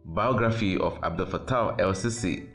Biography of Abdel Fattah el-Sisi.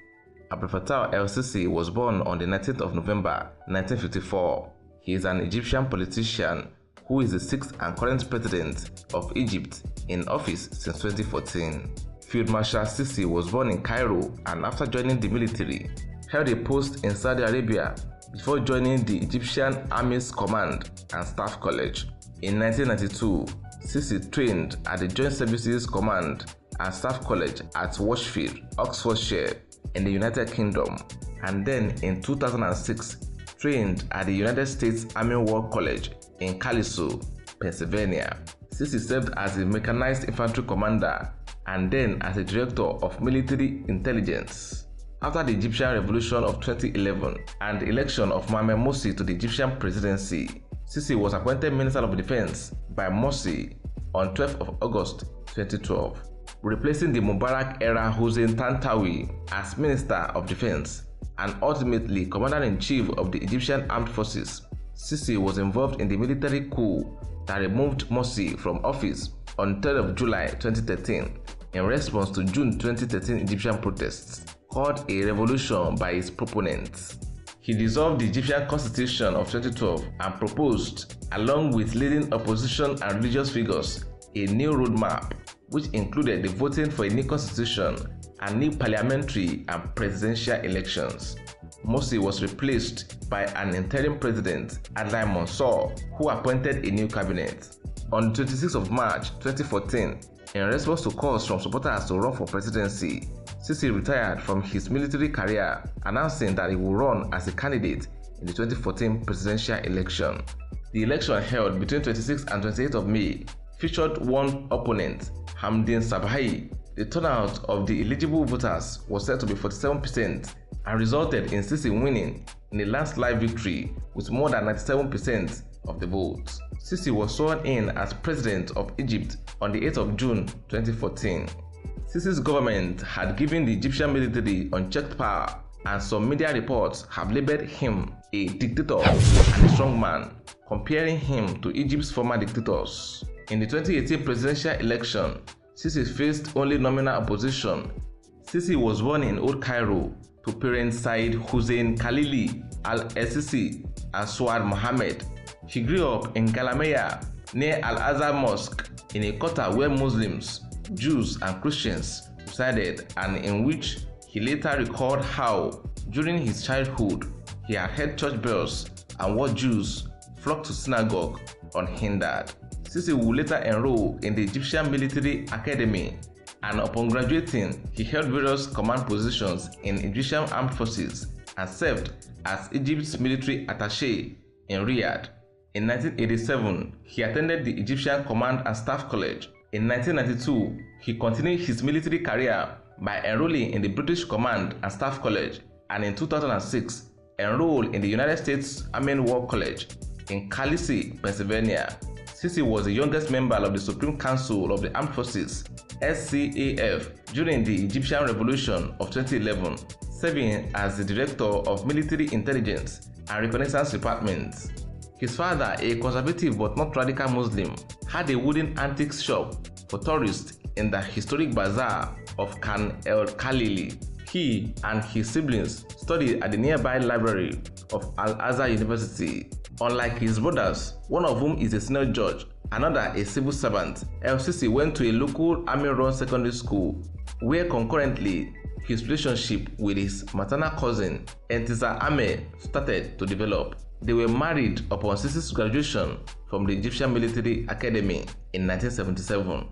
Abdel Fattah el-Sisi was born on the 19th of November 1954. He is an Egyptian politician who is the sixth and current president of Egypt in office since 2014. Field Marshal Sisi was born in Cairo and after joining the military, held a post in Saudi Arabia before joining the Egyptian Army's Command and Staff College. In 1992, Sisi trained at the Joint Services Command and Staff College at Watchfield, Oxfordshire, in the United Kingdom, and then in 2006 trained at the United States Army War College in Cairo, Pennsylvania. Sisi served as a mechanized infantry commander and then as a director of military intelligence. After the Egyptian Revolution of 2011 and the election of Mohamed Morsi to the Egyptian presidency, Sisi was appointed Minister of Defense by Morsi on 12th of August 2012, replacing the Mubarak-era Hossein Tantawi as Minister of Defense and ultimately Commander-in-Chief of the Egyptian Armed Forces. Sisi was involved in the military coup that removed Morsi from office on 3rd of July 2013 in response to June 2013 Egyptian protests, called a revolution by his proponents. He dissolved the Egyptian constitution of 2012 and proposed, along with leading opposition and religious figures, a new roadmap which included the voting for a new constitution and new parliamentary and presidential elections. Morsi was replaced by an interim president, Adlai Mansour, who appointed a new cabinet. On the 26th of March 2014, in response to calls from supporters to run for presidency, Sisi retired from his military career, announcing that he would run as a candidate in the 2014 presidential election. The election held between 26th and 28th of May featured one opponent, Hamdin Sabahai. The turnout of the eligible voters was said to be 47% and resulted in Sisi winning in a landslide victory with more than 97% of the votes. Sisi was sworn in as President of Egypt on the 8th of June 2014. Sisi's government had given the Egyptian military unchecked power, and some media reports have labeled him a dictator and a strong man, comparing him to Egypt's former dictators. In the 2018 presidential election, Sisi faced only nominal opposition. Sisi was born in Old Cairo to parents Said Hussein Khalil el-Sisi and Suad Mohammed. He grew up in Galameya near Al-Azhar Mosque, in a quarter where Muslims, Jews and Christians resided, and in which he later recalled how, during his childhood, he had heard church bells and watched Jews flock to synagogue unhindered. Sisi would later enroll in the Egyptian Military Academy, and upon graduating, he held various command positions in Egyptian Armed Forces and served as Egypt's military attaché in Riyadh. In 1987, he attended the Egyptian Command and Staff College. In 1992, he continued his military career by enrolling in the British Command and Staff College, and in 2006, enrolled in the United States Army War College in Cairo, Pennsylvania. Sisi was the youngest member of the Supreme Council of the Armed Forces, SCAF, during the Egyptian Revolution of 2011, serving as the Director of Military Intelligence and Reconnaissance Department. His father, a conservative but not radical Muslim, had a wooden antiques shop for tourists in the historic bazaar of Khan el-Khalili. He and his siblings studied at the nearby library of Al-Azhar University. Unlike his brothers, one of whom is a senior judge, another a civil servant, el-Sisi went to a local army-run secondary school, where concurrently his relationship with his maternal cousin, Entiza Ame, started to develop. They were married upon Sisi's graduation from the Egyptian Military Academy in 1977.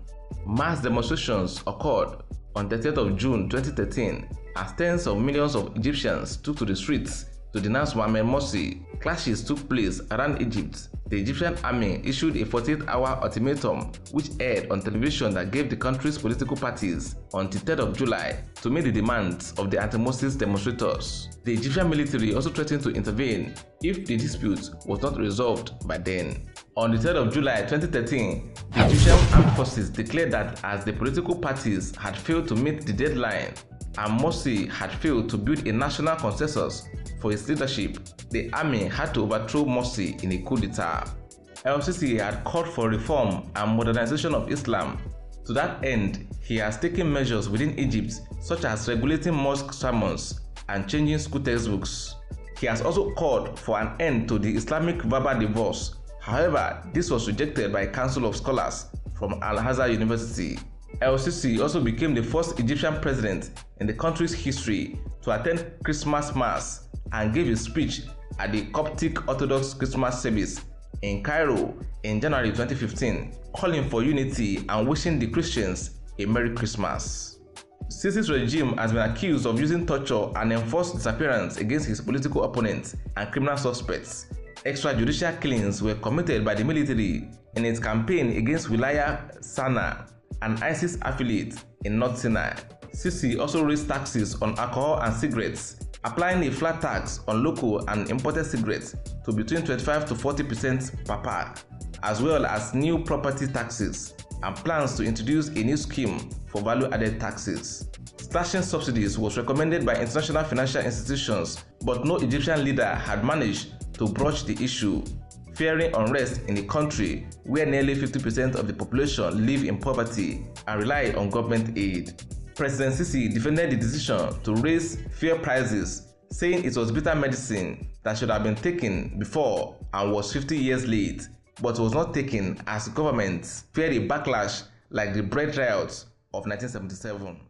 Mass demonstrations occurred on 30th of June 2013 as tens of millions of Egyptians took to the streets to denounce Mohamed Morsi. Clashes took place around Egypt. The Egyptian army issued a 48-hour ultimatum which aired on television that gave the country's political parties until 3rd of July to meet the demands of the anti-Morsi demonstrators. The Egyptian military also threatened to intervene if the dispute was not resolved by then. On the 3rd of July 2013, the Egyptian Armed Forces declared that as the political parties had failed to meet the deadline and Morsi had failed to build a national consensus for his leadership, the army had to overthrow Morsi in a coup d'etat. El-Sisi had called for reform and modernization of Islam. To that end, he has taken measures within Egypt such as regulating mosque sermons and changing school textbooks. He has also called for an end to the Islamic verbal divorce. However, this was rejected by a council of scholars from Al-Azhar University. El-Sisi also became the first Egyptian president in the country's history to attend Christmas Mass and gave a speech at the Coptic Orthodox Christmas service in Cairo in January 2015, calling for unity and wishing the Christians a Merry Christmas. Sisi's regime has been accused of using torture and enforced disappearance against his political opponents and criminal suspects. Extrajudicial killings were committed by the military in its campaign against Wilaya Sana, an ISIS affiliate in North Sinai. Sisi also raised taxes on alcohol and cigarettes, applying a flat tax on local and imported cigarettes to between 25 to 40% per pack, as well as new property taxes, and plans to introduce a new scheme for value-added taxes. Slashing subsidies was recommended by international financial institutions, but no Egyptian leader had managed to broach the issue, fearing unrest in the country where nearly 50% of the population live in poverty and rely on government aid. President Sisi defended the decision to raise fuel prices, saying it was bitter medicine that should have been taken before and was 50 years late, but was not taken as governments feared a backlash like the bread riots of 1977.